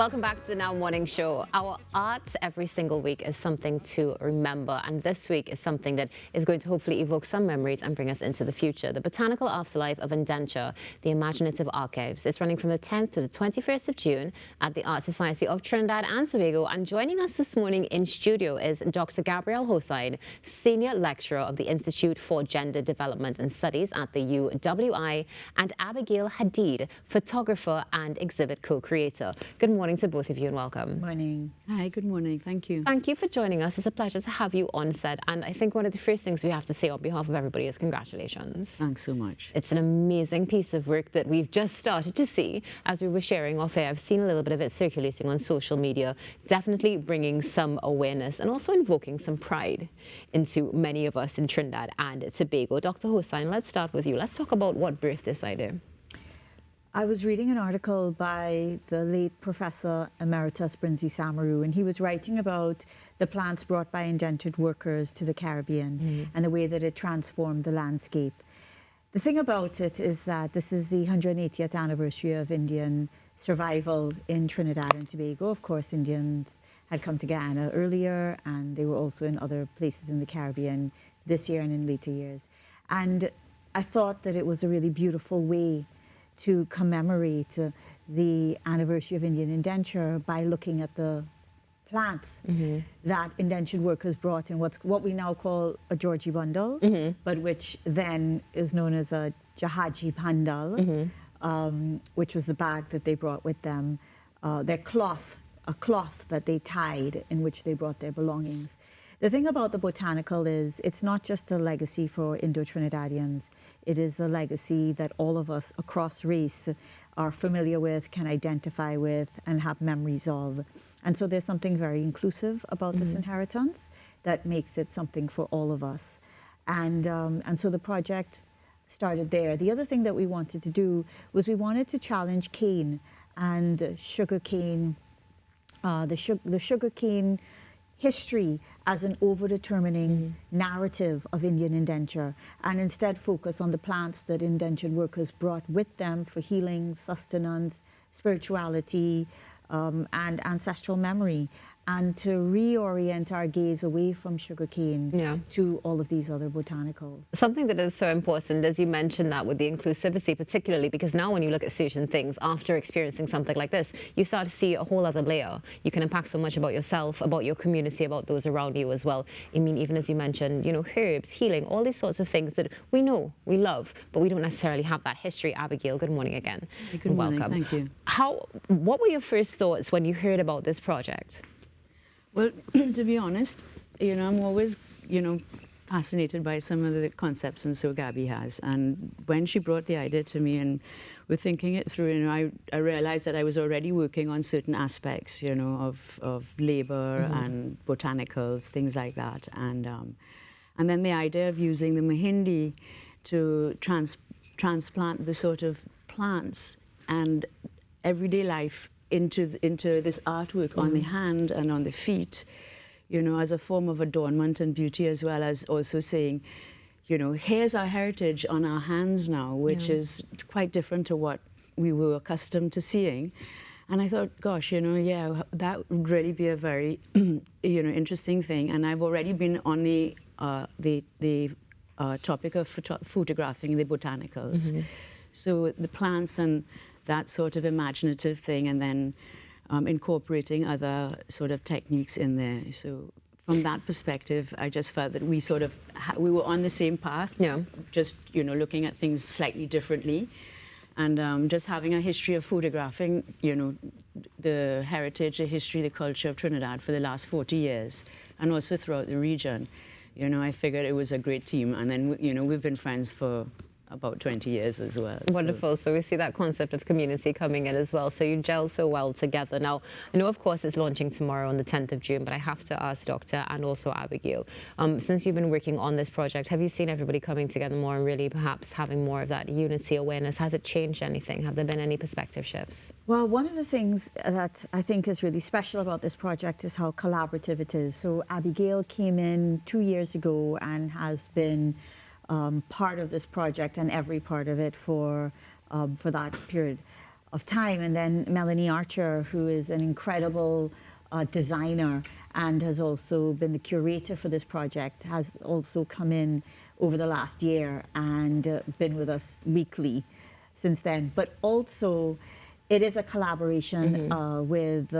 Welcome back to the Now Morning Show. Our art every single week is something to remember, and this week is something that is going to hopefully evoke some memories and bring us into the future. The Botanical Afterlife of Indenture, the Imaginative Archives. It's running from the 10th to the 21st of June at the Art Society of Trinidad and Tobago. And joining us this morning in studio is Dr. Gabrielle Hosein, Senior Lecturer of the Institute for Gender Development and Studies at the UWI, and Abigail Hadeed, photographer and exhibit co-creator. Good morning to both of you and welcome. Morning. Hi, good morning. Thank you. Thank you for joining us. It's a pleasure to have you on set. And I think one of the first things we have to say on behalf of everybody is congratulations. Thanks so much. It's an amazing piece of work that we've just started to see as we were sharing off air. I've seen a little bit of it circulating on social media, definitely bringing some awareness and also invoking some pride into many of us in Trinidad and Tobago. Dr. Hosein, let's start with you. Let's talk about what birthed this idea. I was reading an article by the late Professor Emeritus Brinsley Samaru, and he was writing about the plants brought by indentured workers to the Caribbean and the way that it transformed the landscape. The thing about it is that this is the 180th anniversary of Indian survival in Trinidad and Tobago. Of course, Indians had come to Guyana earlier, and they were also in other places in the Caribbean this year and in later years. And I thought that it was a really beautiful way to commemorate the anniversary of Indian indenture by looking at the plants that indentured workers brought in what we now call a Georgie bundle, but which then is known as a Jahaji pandal, which was the bag that they brought with them, their cloth, a cloth that they tied in which they brought their belongings. The thing about the botanical is it's not just a legacy for Indo-Trinidadians. It is a legacy that all of us across race are familiar with, can identify with, and have memories of. And so there's something very inclusive about this inheritance that makes it something for all of us. And so the project started there. The other thing that we wanted to do was we wanted to challenge cane and sugar cane, the sugar cane history as an overdetermining narrative of Indian indenture, and instead focus on the plants that indentured workers brought with them for healing, sustenance, spirituality, and ancestral memory, and to reorient our gaze away from sugarcane to all of these other botanicals. Something that is so important, as you mentioned that with the inclusivity, particularly because now when you look at certain things after experiencing something like this, you start to see a whole other layer. You can impact so much about yourself, about your community, about those around you as well. I mean, even as you mentioned, you know, herbs, healing, all these sorts of things that we know, we love, but we don't necessarily have that history. Abigail, good morning again. Good morning, welcome. thank you. What were your first thoughts when you heard about this project? Well, to be honest, you know, I'm always, you know, fascinated by some of the concepts and so Gabby has. And when she brought the idea to me and we're thinking it through, you know, I realized that I was already working on certain aspects, you know, of labor and botanicals, things like that. And then the idea of using the Mahindi to transplant the sort of plants and everyday life into this artwork on the hand and on the feet, you know, as a form of adornment and beauty, as well as also saying, you know, here's our heritage on our hands now, which is quite different to what we were accustomed to seeing. And I thought, gosh, you know, yeah, that would really be a very, you know, interesting thing. And I've already been on the topic of photographing the botanicals. So the plants and that sort of imaginative thing, and then incorporating other sort of techniques in there. So from that perspective, I just felt that we sort of, we were on the same path, just, you know, looking at things slightly differently. And just having a history of photographing, you know, the heritage, the history, the culture of Trinidad for the last 40 years, and also throughout the region. You know, I figured it was a great team. And then, you know, we've been friends for about 20 years as well. Wonderful. So we see that concept of community coming in as well. So you gel so well together. Now, I know, of course, it's launching tomorrow on the 10th of June, but I have to ask Doctor and also Abigail, since you've been working on this project, have you seen everybody coming together more and really perhaps having more of that unity awareness? Has it changed anything? Have there been any perspective shifts? Well, one of the things that I think is really special about this project is how collaborative it is. So Abigail came in 2 years ago and has been part of this project and every part of it for that period. time. And then Melanie Archer, who is an incredible designer and has also been the curator for this project, has also come in over the last year and been with us weekly since then. But also, it is a collaboration with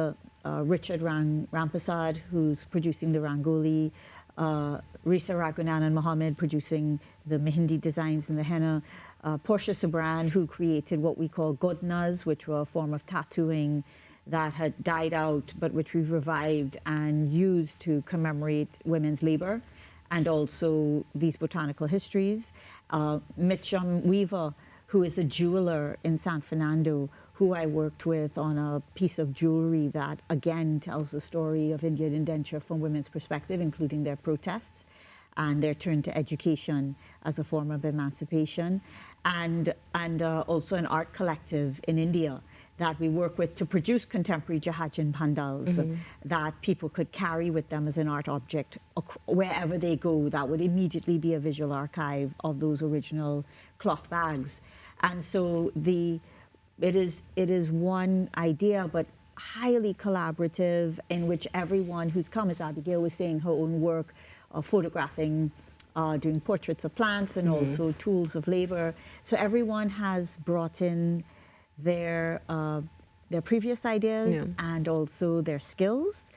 Richard Rampasad, who's producing the Rangoli, Risa Raghunan and Mohammed producing the Mehndi designs and the henna, Portia Sabran, who created what we call godnas, which were a form of tattooing that had died out, but which we've revived and used to commemorate women's labor and also these botanical histories. Mitchum Weaver, who is a jeweler in San Fernando, who I worked with on a piece of jewelry that again tells the story of Indian indenture from women's perspective, including their protests and their turn to education as a form of emancipation, and also an art collective in India that we work with to produce contemporary Jahajin pandals that people could carry with them as an art object wherever they go. That would immediately be a visual archive of those original cloth bags. And so it is one idea, but highly collaborative, in which everyone who's come, as Abigail was saying, her own work, photographing, doing portraits of plants and also tools of labor. So everyone has brought in their previous ideas and also their skills.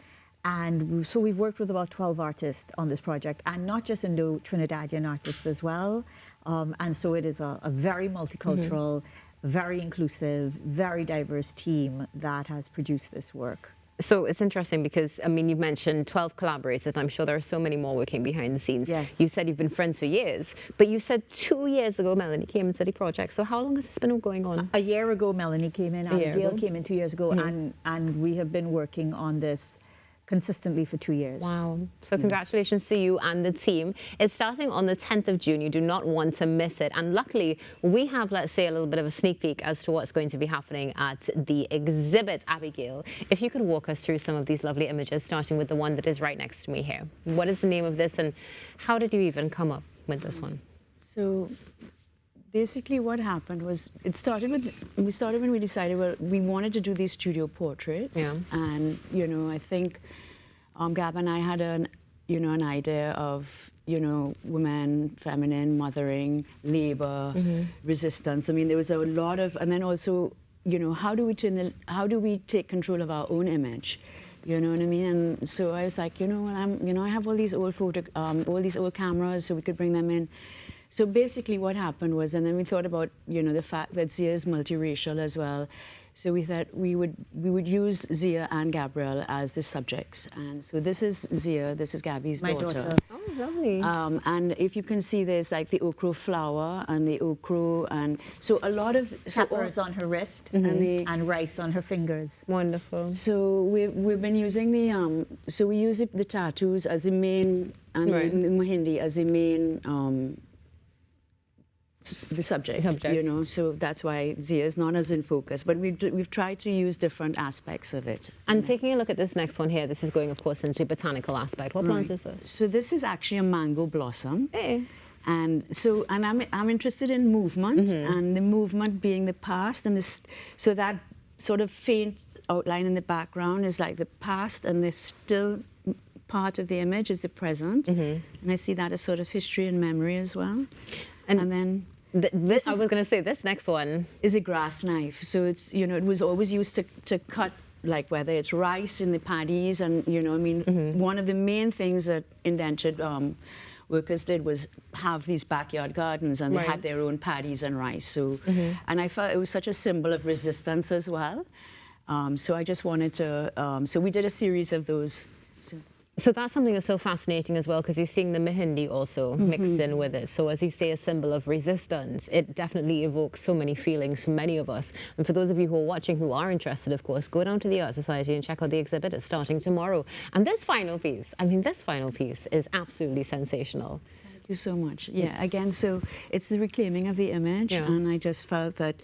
And so we've worked with about 12 artists on this project, and not just Indo-Trinidadian artists as well. And so it is a very multicultural, very inclusive, very diverse team that has produced this work. So it's interesting because, I mean, you've mentioned 12 collaborators. I'm sure there are so many more working behind the scenes. Yes. You said you've been friends for years, but you said 2 years ago Melanie came into the project. So how long has this been going on? A year ago, Melanie came in. Abigail came in 2 years ago, and we have been working on this consistently for 2 years. Wow. So congratulations to you and the team. It's starting on the 10th of June. You do not want to miss it. And luckily, we have, let's say, a little bit of a sneak peek as to what's going to be happening at the exhibit. Abigail, if you could walk us through some of these lovely images, starting with the one that is right next to me here. What is the name of this, and how did you even come up with this one? So basically what happened was, we started when we decided, well, we wanted to do these studio portraits. Yeah. And, you know, I think Gab and I had an idea of, women, feminine, mothering, labor, resistance. I mean, there was a lot of, and then also, how do we take control of our own image? You know what I mean? And so I was like, I have all these old all these old cameras, so we could bring them in. So basically what happened was, and then we thought about, the fact that Zia is multiracial as well. So we thought we would use Zia and Gabrielle as the subjects. And so this is Zia, this is Gabby's daughter. Oh, lovely. And if you can see, there's like the okra flower and the okra, and so a lot of Peppers on her wrist and rice on her fingers. Wonderful. So we've been using so we use the tattoos as the main, and the Mehndi as the main the subject, so that's why Zia is not as in focus, but we've tried to use different aspects of it. And taking a look at this next one here, this is going, of course, into botanical aspect. What plant is this? So this is actually a mango blossom. Hey. And so, and I'm interested in movement, and the movement being the past, and this, so that sort of faint outline in the background is like the past, and the still part of the image is the present. And I see that as sort of history and memory as well. And then I was going to say, this next one is a grass knife. So it's, it was always used to cut, like whether it's rice in the paddies, and one of the main things that indentured workers did was have these backyard gardens, and they had their own paddies and rice. So, and I felt it was such a symbol of resistance as well. So I just wanted to, so we did a series of those. So that's something that's so fascinating as well, because you're seeing the Mehndi also mixed in with it. So as you say, a symbol of resistance, it definitely evokes so many feelings for many of us. And for those of you who are watching who are interested, of course, go down to the Art Society and check out the exhibit. It's starting tomorrow. And this final piece, this final piece is absolutely sensational. Thank you so much. Yeah, again, so it's the reclaiming of the image, and I just felt that,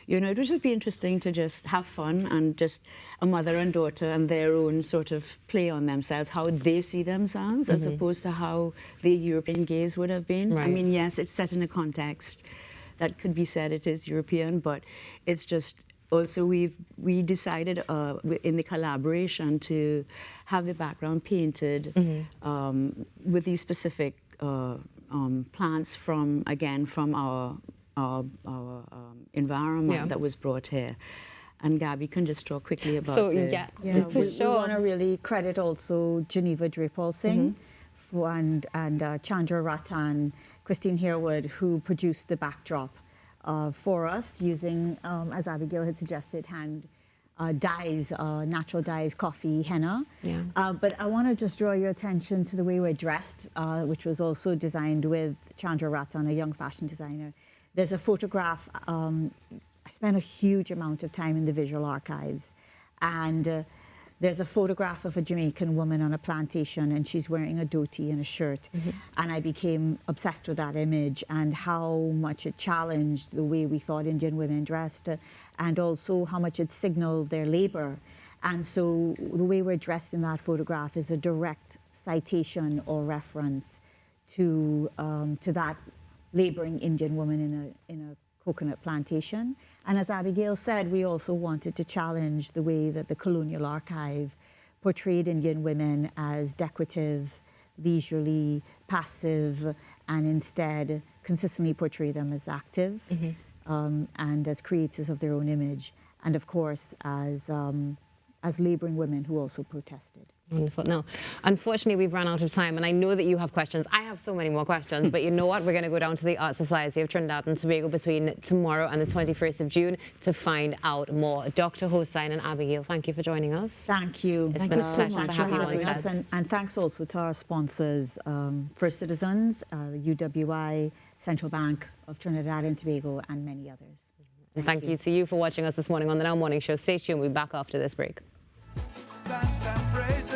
it would just be interesting to just have fun, and just a mother and daughter and their own sort of play on themselves, how they see themselves, as opposed to how the European gaze would have been. Right. I mean, yes, it's set in a context that could be said it is European, but it's just also we decided in the collaboration to have the background painted with these specific plants from our environment that was brought here. And Gabby can just talk quickly about we want to really credit also Geneva Drapal Singh and Chandra Ratan, Christine Harewood, who produced the backdrop for us using, as Abigail had suggested, hand dyes, natural dyes, coffee, henna. But I want to just draw your attention to the way we're dressed, which was also designed with Chandra Ratan, a young fashion designer. There's a photograph. I spent a huge amount of time in the visual archives, and there's a photograph of a Jamaican woman on a plantation, and she's wearing a dhoti and a shirt. And I became obsessed with that image and how much it challenged the way we thought Indian women dressed, and also how much it signaled their labor. And so the way we're dressed in that photograph is a direct citation or reference to that laboring Indian woman in a coconut plantation. And as Abigail said, we also wanted to challenge the way that the Colonial Archive portrayed Indian women as decorative, leisurely, passive, and instead consistently portray them as active and as creators of their own image, and of course as laboring women who also protested. Wonderful. No, unfortunately, we've run out of time, and I know that you have questions. I have so many more questions, but you know what? We're going to go down to the Art Society of Trinidad and Tobago between tomorrow and the 21st of June to find out more. Dr. Hosein and Abigail, thank you for joining us. Thank you. It's been a pleasure to have you on us. And thanks also to our sponsors, First Citizens, UWI, Central Bank of Trinidad and Tobago, and many others. And thank you to you for watching us this morning on the Now Morning Show. Stay tuned. We'll be back after this break. Thanks and praise.